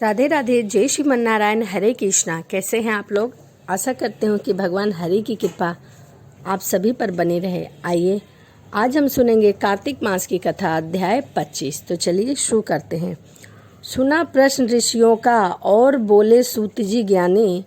राधे राधे, जय श्रीमन नारायण, हरे कृष्णा। कैसे हैं आप लोग? आशा करते हूँ कि भगवान हरि की कृपा आप सभी पर बनी रहे। आइए आज हम सुनेंगे कार्तिक मास की कथा, अध्याय 25। तो चलिए शुरू करते हैं। सुना प्रश्न ऋषियों का और बोले सूत जी ज्ञानी।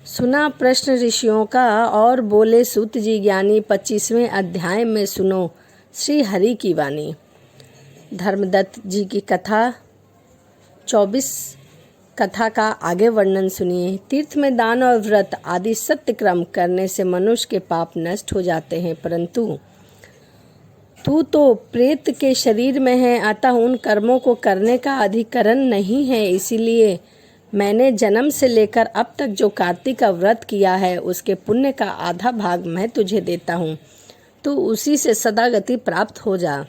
सुना प्रश्न ऋषियों का और बोले सूत जी ज्ञानी। 25वें अध्याय में सुनो श्री हरि की वाणी। धर्मदत्त जी की कथा 24 कथा का आगे वर्णन सुनिए। तीर्थ में दान और व्रत आदि सत्य कर्म करने से मनुष्य के पाप नष्ट हो जाते हैं, परंतु तू तो प्रेत के शरीर में है, अतः उन कर्मों को करने का अधिकरण नहीं है। इसीलिए मैंने जन्म से लेकर अब तक जो कार्तिक का व्रत किया है उसके पुण्य का आधा भाग मैं तुझे देता हूँ, तू उसी से सदा गति प्राप्त हो जा।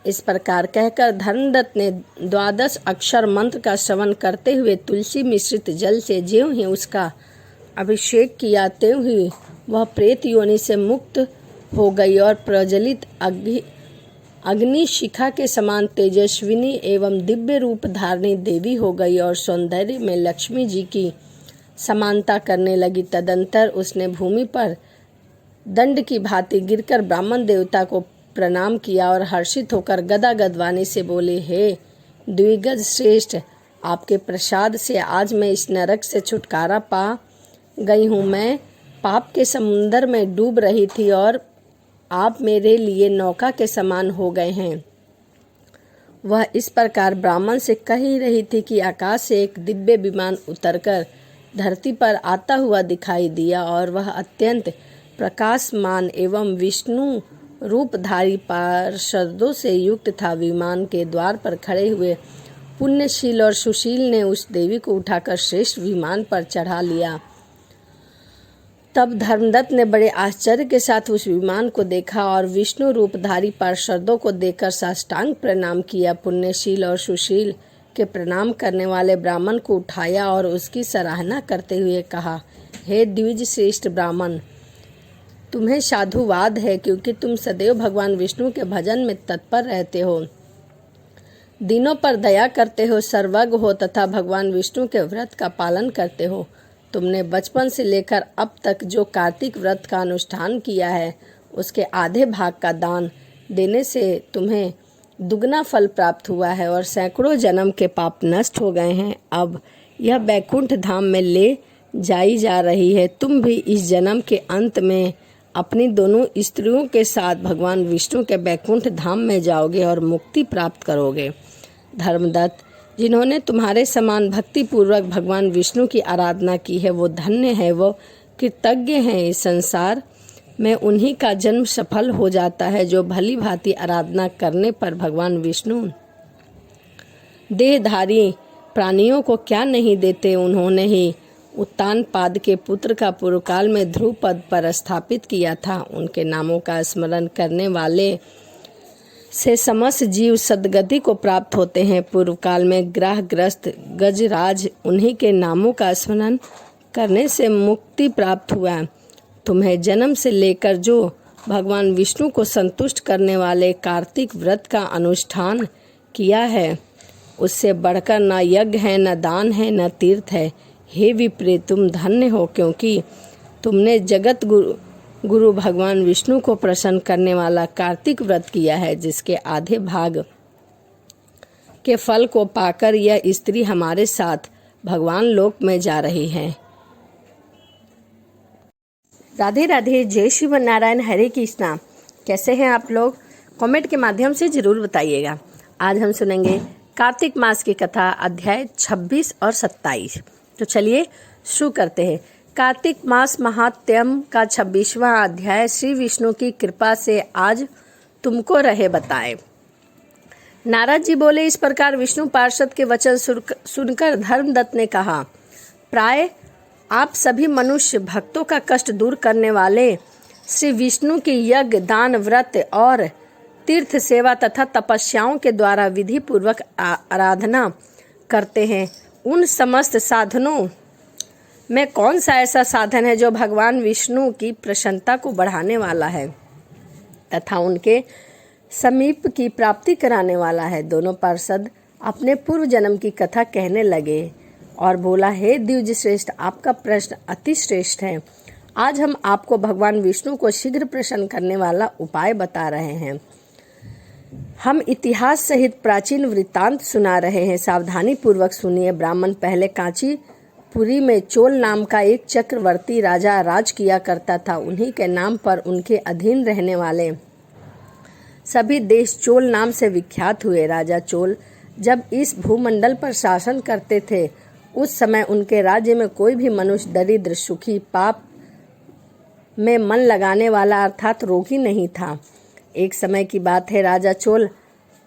इस प्रकार कहकर धर्मदत्त ने 12 अक्षर मंत्र का श्रवण करते हुए तुलसी मिश्रित जल से ज्यों ही उसका अभिषेक किया त्यों ही वह प्रेत योनि से मुक्त हो गई और प्रज्वलित अग्नि शिखा के समान तेजस्विनी एवं दिव्य रूप धारणी देवी हो गई और सौंदर्य में लक्ष्मी जी की समानता करने लगी। तदंतर उसने भूमि पर दंड की भांति गिरकर ब्राह्मण देवता को प्रणाम किया और हर्षित होकर गदा गदवानी से बोले, हे द्विगज श्रेष्ठ, आपके प्रसाद से आज मैं इस नरक से छुटकारा पा गई हूँ। मैं पाप के समुंदर में डूब रही थी और आप मेरे लिए नौका के समान हो गए हैं। वह इस प्रकार ब्राह्मण से कह ही रही थी कि आकाश से एक दिव्य विमान उतरकर धरती पर आता हुआ दिखाई दिया और वह अत्यंत प्रकाशमान एवं विष्णु रूपधारी पार्षदों से युक्त था। विमान के द्वार पर खड़े हुए पुण्यशील और सुशील ने उस देवी को उठाकर श्रेष्ठ विमान पर चढ़ा लिया। तब धर्मदत्त ने बड़े आश्चर्य के साथ उस विमान को देखा और विष्णु रूपधारी पार्षदों को देखकर साष्टांग प्रणाम किया। पुण्यशील और सुशील के प्रणाम करने वाले ब्राह्मण को उठाया और उसकी सराहना करते हुए कहा, हे द्विज श्रेष्ठ ब्राह्मण, तुम्हें साधुवाद है, क्योंकि तुम सदैव भगवान विष्णु के भजन में तत्पर रहते हो, दिनों पर दया करते हो, सर्वज्ञ हो तथा भगवान विष्णु के व्रत का पालन करते हो। तुमने बचपन से लेकर अब तक जो कार्तिक व्रत का अनुष्ठान किया है उसके आधे भाग का दान देने से तुम्हें दुगना फल प्राप्त हुआ है और सैकड़ों जन्म के पाप नष्ट हो गए हैं। अब यह बैकुंठ धाम में ले जाई जा रही है। तुम भी इस जन्म के अंत में अपनी दोनों स्त्रियों के साथ भगवान विष्णु के बैकुंठ धाम में जाओगे और मुक्ति प्राप्त करोगे। धर्मदत्त, जिन्होंने तुम्हारे समान भक्ति पूर्वक भगवान विष्णु की आराधना की है वो धन्य है, वो कृतज्ञ हैं। इस संसार में उन्हीं का जन्म सफल हो जाता है जो भली भांति आराधना करने पर भगवान विष्णु देहधारी प्राणियों को क्या नहीं देते। उन्होंने ही उत्तानपाद के पुत्र का पूर्व काल में ध्रुव पद पर स्थापित किया था। उनके नामों का स्मरण करने वाले से समस्त जीव सद्गति को प्राप्त होते हैं। पूर्व काल में ग्रहग्रस्त गजराज उन्हीं के नामों का स्मरण करने से मुक्ति प्राप्त हुआ। तुम्हें जन्म से लेकर जो भगवान विष्णु को संतुष्ट करने वाले कार्तिक व्रत का अनुष्ठान किया है उससे बढ़कर न यज्ञ है, न दान है, न तीर्थ है। हे विप्रे, तुम धन्य हो, क्योंकि तुमने जगत गुरु भगवान विष्णु को प्रसन्न करने वाला कार्तिक व्रत किया है, जिसके आधे भाग के फल को पाकर यह स्त्री हमारे साथ भगवान लोक में जा रही है। राधे राधे, जय श्रीमन नारायण, हरे कृष्णा। कैसे हैं आप लोग? कमेंट के माध्यम से जरूर बताइएगा। आज हम सुनेंगे कार्तिक मास की कथा, अध्याय 26 और 27। तो चलिए शुरू करते हैं। कार्तिक मास महात्म्य का 26वां अध्याय श्री विष्णु की कृपा से आज तुमको रहे बताए। नारद जी बोले, इस प्रकार विष्णु पार्षद के वचन सुनकर धर्मदत्त ने कहा, प्राय आप सभी मनुष्य भक्तों का कष्ट दूर करने वाले श्री विष्णु की यज्ञ, दान, व्रत और तीर्थ सेवा तथा तपस्याओं के द्वारा विधि पूर्वक आराधना करते हैं। उन समस्त साधनों में कौन सा ऐसा साधन है जो भगवान विष्णु की प्रसन्नता को बढ़ाने वाला है तथा उनके समीप की प्राप्ति कराने वाला है? दोनों पार्षद अपने पूर्व जन्म की कथा कहने लगे और बोला, हे द्विज श्रेष्ठ, आपका प्रश्न अति श्रेष्ठ है। आज हम आपको भगवान विष्णु को शीघ्र प्रसन्न करने वाला उपाय बता रहे हैं। हम इतिहास सहित प्राचीन वृत्तांत सुना रहे हैं, सावधानी पूर्वक सुनिए। ब्राह्मण, पहले कांचीपुरी में चोल नाम का एक चक्रवर्ती राजा राज किया करता था। उन्हीं के नाम पर उनके अधीन रहने वाले सभी देश चोल नाम से विख्यात हुए। राजा चोल जब इस भूमंडल पर शासन करते थे, उस समय उनके राज्य में कोई भी मनुष्य दरिद्र, सुखी, पाप में मन लगाने वाला अर्थात रोगी नहीं था। एक समय की बात है, राजा चोल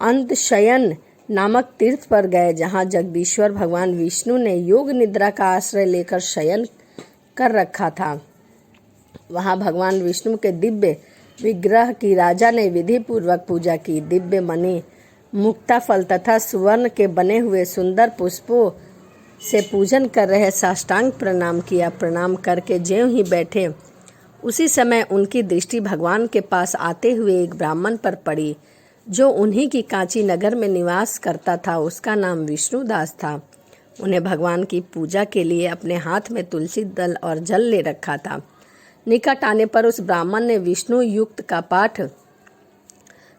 अंतशयन नामक तीर्थ पर गए, जहां जगदीश्वर भगवान विष्णु ने योग निद्रा का आश्रय लेकर शयन कर रखा था। वहां भगवान विष्णु के दिव्य विग्रह की राजा ने विधि पूर्वक पूजा की। दिव्य मणि, मुक्ता फल तथा सुवर्ण के बने हुए सुंदर पुष्पों से पूजन कर रहे साष्टांग प्रणाम किया। प्रणाम करके ज्यों ही बैठे, उसी समय उनकी दृष्टि भगवान के पास आते हुए एक ब्राह्मण पर पड़ी, जो उन्हीं की कांची नगर में निवास करता था। उसका नाम विष्णुदास था। उन्हें भगवान की पूजा के लिए अपने हाथ में तुलसी दल और जल ले रखा था। निकट आने पर उस ब्राह्मण ने विष्णु युक्त का पाठ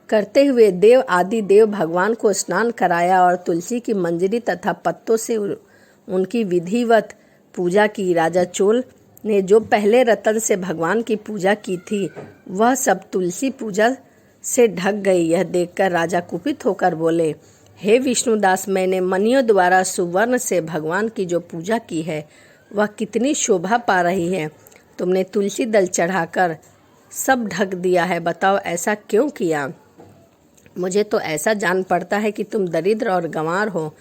करते हुए देव आदि देव भगवान को स्नान कराया और तुलसी की मंजरी तथा पत्तों से उनकी विधिवत पूजा की। राजा चोल ने जो पहले रतन से भगवान की पूजा की थी, वह सब तुलसी पूजा से ढक गई। यह देखकर राजा कुपित होकर बोले, हे विष्णुदास, मैंने मणियों द्वारा सुवर्ण से भगवान की जो पूजा की है, वह कितनी शोभा पा रही है। तुमने तुलसी दल चढ़ाकर सब ढक दिया है। बताओ, ऐसा क्यों किया? मुझे तो ऐसा जान पड़ता है कि तुम दरिद्र और गंवार हो,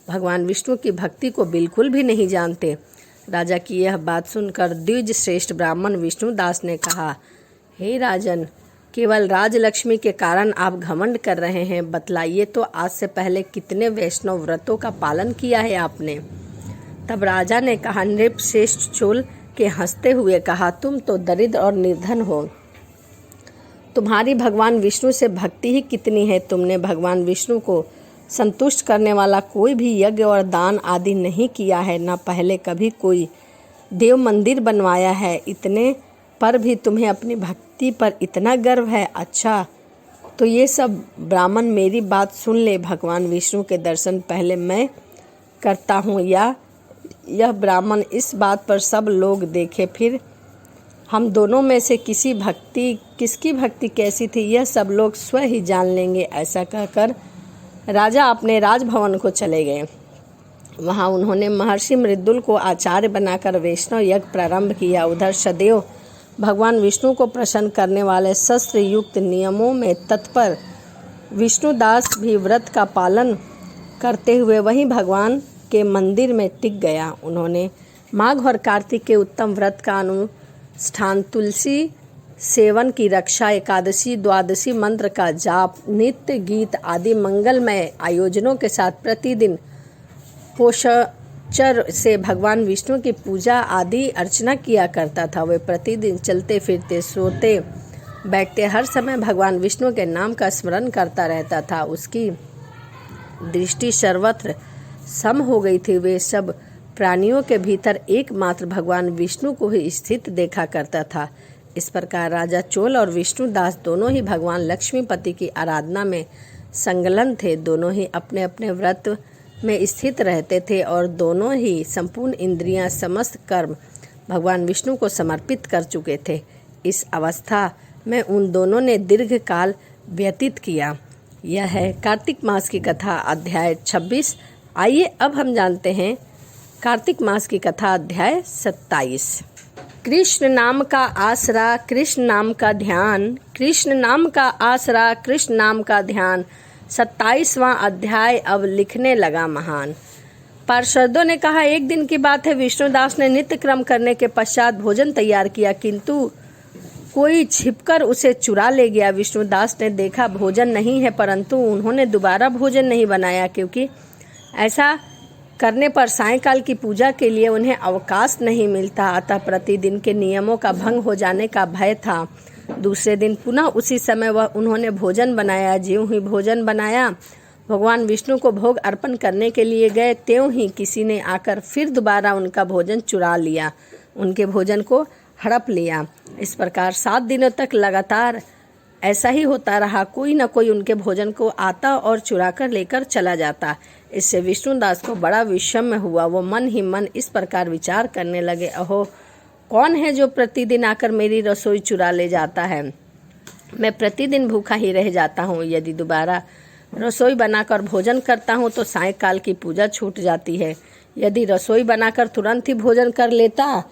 भगवान विष्णु की भक्ति को बिल्कुल भी नहीं जानते। राजा की यह बात सुनकर द्विज श्रेष्ठ ब्राह्मण विष्णुदास ने कहा, हे राजन, केवल राजलक्ष्मी के कारण आप घमंड कर रहे हैं। बतलाइए तो, आज से पहले कितने वैष्णव व्रतों का पालन किया है आपने? तब राजा ने कहा, नृप श्रेष्ठ चोल के हंसते हुए कहा, तुम तो दरिद्र और निर्धन हो। तुम्हारी भगवान विष्णु से भक्ति ही कितनी है। तुमने भगवान विष्णु को संतुष्ट करने वाला कोई भी यज्ञ और दान आदि नहीं किया है, न पहले कभी कोई देव मंदिर बनवाया है। इतने पर भी तुम्हें अपनी भक्ति पर इतना गर्व है। अच्छा, तो ये सब ब्राह्मण मेरी बात सुन ले। भगवान विष्णु के दर्शन पहले मैं करता हूँ, या यह ब्राह्मण इस बात पर सब लोग देखे, फिर हम दोनों में से किसकी भक्ति कैसी थी, यह सब लोग स्वयं ही जान लेंगे। ऐसा कहकर राजा अपने राजभवन को चले गए। वहां उन्होंने महर्षि मृदुल को आचार्य बनाकर वैष्णव यज्ञ प्रारंभ किया। उधर सदैव भगवान विष्णु को प्रसन्न करने वाले शस्त्र युक्त नियमों में तत्पर विष्णुदास भी व्रत का पालन करते हुए वहीं भगवान के मंदिर में टिक गया। उन्होंने माघ और कार्तिक के उत्तम व्रत का अनुष्ठान, तुलसी सेवन की रक्षा, एकादशी द्वादशी मंत्र का जाप, नित्य गीत आदि मंगलमय आयोजनों के साथ प्रतिदिन पोषचर से भगवान विष्णु की पूजा आदि अर्चना किया करता था। वे प्रतिदिन चलते फिरते, सोते बैठते हर समय भगवान विष्णु के नाम का स्मरण करता रहता था। उसकी दृष्टि सर्वत्र सम हो गई थी। वे सब प्राणियों के भीतर एकमात्र भगवान विष्णु को ही स्थित देखा करता था। इस प्रकार राजा चोल और विष्णुदास दोनों ही भगवान लक्ष्मीपति की आराधना में संलग्न थे। दोनों ही अपने अपने व्रत में स्थित रहते थे और दोनों ही संपूर्ण इंद्रियां, समस्त कर्म भगवान विष्णु को समर्पित कर चुके थे। इस अवस्था में उन दोनों ने दीर्घ काल व्यतीत किया। यह है कार्तिक मास की कथा, अध्याय 26। आइए अब हम जानते हैं कार्तिक मास की कथा, अध्याय 27। कृष्ण नाम का आसरा, कृष्ण नाम का ध्यान, कृष्ण नाम का आसरा, कृष्ण नाम का ध्यान। 27वां अध्याय अब लिखने लगा महान। पार्षदों ने कहा, एक दिन की बात है, विष्णुदास ने नित्य क्रम करने के पश्चात भोजन तैयार किया, किंतु कोई छिपकर उसे चुरा ले गया। विष्णुदास ने देखा भोजन नहीं है, परंतु उन्होंने दोबारा भोजन नहीं बनाया, क्योंकि ऐसा करने पर सायंकाल की पूजा के लिए उन्हें अवकाश नहीं मिलता। अतः प्रतिदिन के नियमों का भंग हो जाने का भय था। दूसरे दिन पुनः उसी समय उन्होंने भोजन बनाया। ज्यों ही भोजन बनाया भगवान विष्णु को भोग अर्पण करने के लिए गए, त्यों ही किसी ने आकर फिर दोबारा उनका भोजन चुरा लिया, उनके भोजन को हड़प लिया। इस प्रकार 7 दिनों तक लगातार ऐसा ही होता रहा। कोई न कोई उनके भोजन को आता और चुरा कर लेकर चला जाता। इससे विष्णुदास को बड़ा विषम्य हुआ। वो मन ही मन इस प्रकार विचार करने लगे, अहो, कौन है जो प्रतिदिन आकर मेरी रसोई चुरा ले जाता है? मैं प्रतिदिन भूखा ही रह जाता हूँ। यदि दोबारा रसोई बनाकर भोजन करता हूँ तो सायंकाल की पूजा छूट जाती है। यदि रसोई बनाकर तुरंत ही भोजन कर लेता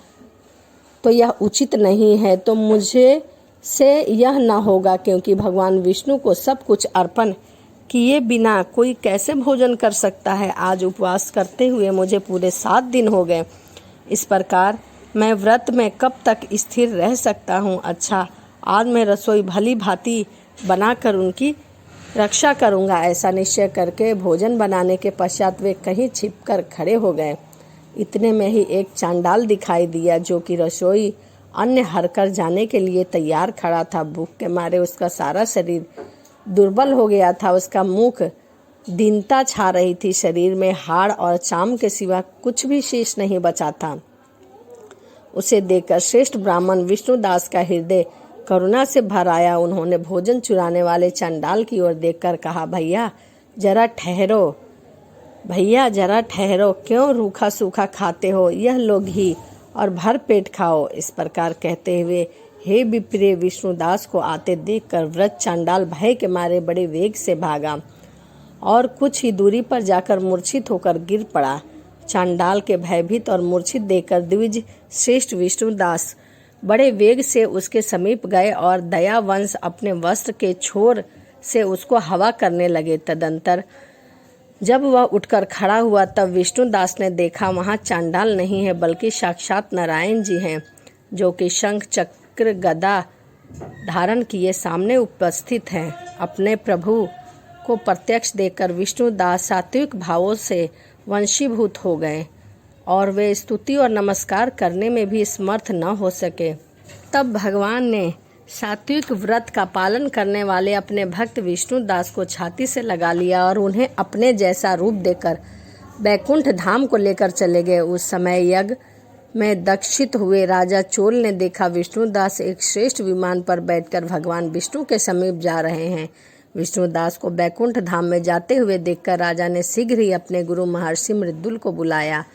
तो यह उचित नहीं है। तो मुझे से यह न होगा, क्योंकि भगवान विष्णु को सब कुछ अर्पण किए बिना कोई कैसे भोजन कर सकता है। आज उपवास करते हुए मुझे पूरे 7 दिन हो गए। इस प्रकार मैं व्रत में कब तक स्थिर रह सकता हूँ? अच्छा, आज मैं रसोई भली भांति बनाकर उनकी रक्षा करूँगा। ऐसा निश्चय करके भोजन बनाने के पश्चात वे कहीं छिपकर खड़े हो गए। इतने में ही एक चांडाल दिखाई दिया, जो कि रसोई अन्न हरकर जाने के लिए तैयार खड़ा था। भूख के मारे उसका सारा शरीर दुर्बल हो गया था। उसका मुख दीनता छा रही थी। शरीर में हाड़ और चाम के सिवा कुछ भी शेष नहीं बचा था। उसे देखकर श्रेष्ठ ब्राह्मण विष्णुदास का हृदय करुणा से भर आया। उन्होंने भोजन चुराने वाले चंडाल की ओर देखकर कहा, भैया जरा ठहरो, भैया जरा ठहरो, क्यों रूखा सूखा खाते हो? यह लो घी और भर पेट खाओ। इस प्रकार कहते हुए हे विप्रिय विष्णुदास को आते देखकर व्रत चांडाल भय के मारे बड़े वेग से भागा और कुछ ही दूरी पर जाकर मूर्छित होकर गिर पड़ा। चांडाल के भयभीत और मूर्छित देखकर द्विज श्रेष्ठ विष्णुदास बड़े वेग से उसके समीप गए और दयावंश अपने वस्त्र के छोर से उसको हवा करने लगे। तदंतर जब वह उठकर खड़ा हुआ तब विष्णुदास ने देखा वहाँ चांडाल नहीं है, बल्कि साक्षात नारायण जी हैं, जो कि शंख चक्र गदा धारण किए सामने उपस्थित हैं। अपने प्रभु को प्रत्यक्ष देखकर विष्णुदास सात्विक भावों से वंशीभूत हो गए और वे स्तुति और नमस्कार करने में भी समर्थ न हो सके। तब भगवान ने सात्विक व्रत का पालन करने वाले अपने भक्त विष्णुदास को छाती से लगा लिया और उन्हें अपने जैसा रूप देकर बैकुंठ धाम को लेकर चले गए। उस समय यज्ञ में दीक्षित हुए राजा चोल ने देखा विष्णुदास एक श्रेष्ठ विमान पर बैठकर भगवान विष्णु के समीप जा रहे हैं। विष्णुदास को बैकुंठ धाम में जाते हुए देखकर राजा ने शीघ्र ही अपने गुरु महर्षि मृदुल को बुलाया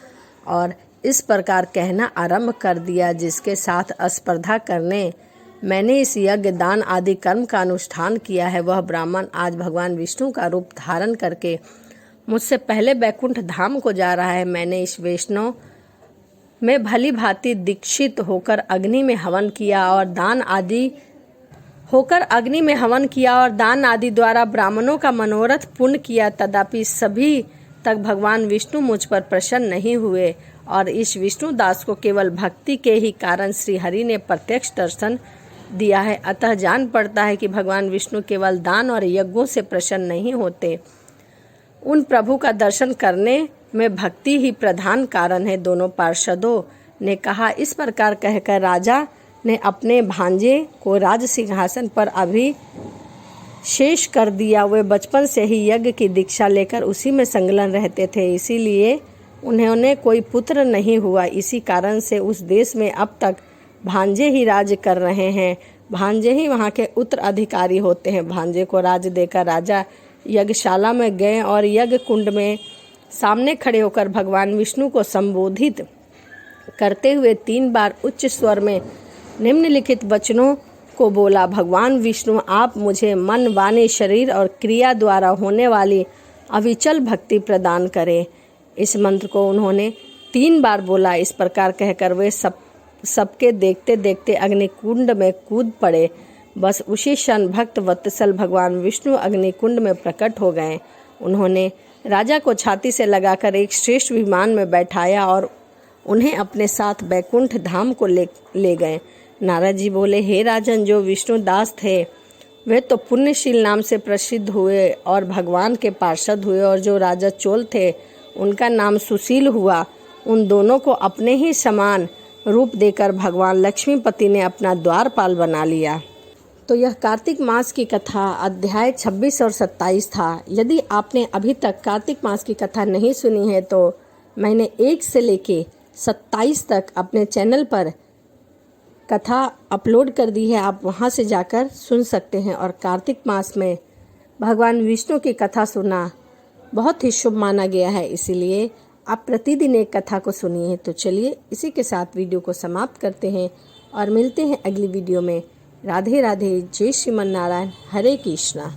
और इस प्रकार कहना आरंभ कर दिया, जिसके साथ स्पर्धा करने मैंने इस यज्ञ दान आदि कर्म का अनुष्ठान किया है, वह ब्राह्मण आज भगवान विष्णु का रूप धारण करके मुझसे पहले बैकुंठ धाम को जा रहा है। मैंने इस वैष्णव में भली भांति दीक्षित होकर अग्नि में हवन किया और दान आदि द्वारा ब्राह्मणों का मनोरथ पूर्ण किया। तथापि सभी तक भगवान विष्णु मुझ पर प्रसन्न नहीं हुए और इस विष्णुदास को केवल भक्ति के ही कारण श्री हरि ने प्रत्यक्ष दर्शन दिया है। अतः जान पड़ता है कि भगवान विष्णु केवल दान और यज्ञों से प्रसन्न नहीं होते, उन प्रभु का दर्शन करने में भक्ति ही प्रधान कारण है। दोनों पार्षदों ने कहा। इस प्रकार कहकर राजा ने अपने भांजे को राज सिंहासन पर अभिषेक कर दिया। वे बचपन से ही यज्ञ की दीक्षा लेकर उसी में संलग्न रहते थे, इसीलिए उन्होंने कोई पुत्र नहीं हुआ। इसी कारण से उस देश में अब तक भांजे ही राज्य कर रहे हैं। भांजे ही वहाँ के उत्तराधिकारी होते हैं। भांजे को राज्य देकर राजा यज्ञशाला में गए और यज्ञ कुंड में सामने खड़े होकर भगवान विष्णु को संबोधित करते हुए 3 बार उच्च स्वर में निम्नलिखित वचनों को बोला, भगवान विष्णु आप मुझे मन, वाणी, शरीर और क्रिया द्वारा होने वाली अविचल भक्ति प्रदान करें। इस मंत्र को उन्होंने 3 बार बोला। इस प्रकार कहकर वे सबके देखते देखते अग्निकुंड में कूद पड़े। बस उसी क्षण भक्त वत्सल भगवान विष्णु अग्निकुंड में प्रकट हो गए। उन्होंने राजा को छाती से लगाकर एक श्रेष्ठ विमान में बैठाया और उन्हें अपने साथ बैकुंठ धाम को ले गए। नारद जी बोले, हे राजन, जो विष्णुदास थे वे तो पुण्यशील नाम से प्रसिद्ध हुए और भगवान के पार्षद हुए, और जो राजा चोल थे उनका नाम सुशील हुआ। उन दोनों को अपने ही समान रूप देकर भगवान लक्ष्मीपति ने अपना द्वारपाल बना लिया। तो यह कार्तिक मास की कथा अध्याय 26 और 27 था। यदि आपने अभी तक कार्तिक मास की कथा नहीं सुनी है तो मैंने 1 से लेके 27 तक अपने चैनल पर कथा अपलोड कर दी है, आप वहां से जाकर सुन सकते हैं। और कार्तिक मास में भगवान विष्णु की कथा सुनना बहुत ही शुभ माना गया है, इसीलिए आप प्रतिदिन एक कथा को सुनिए। तो चलिए इसी के साथ वीडियो को समाप्त करते हैं और मिलते हैं अगली वीडियो में। राधे राधे, जय श्रीमन नारायण, हरे कृष्णा।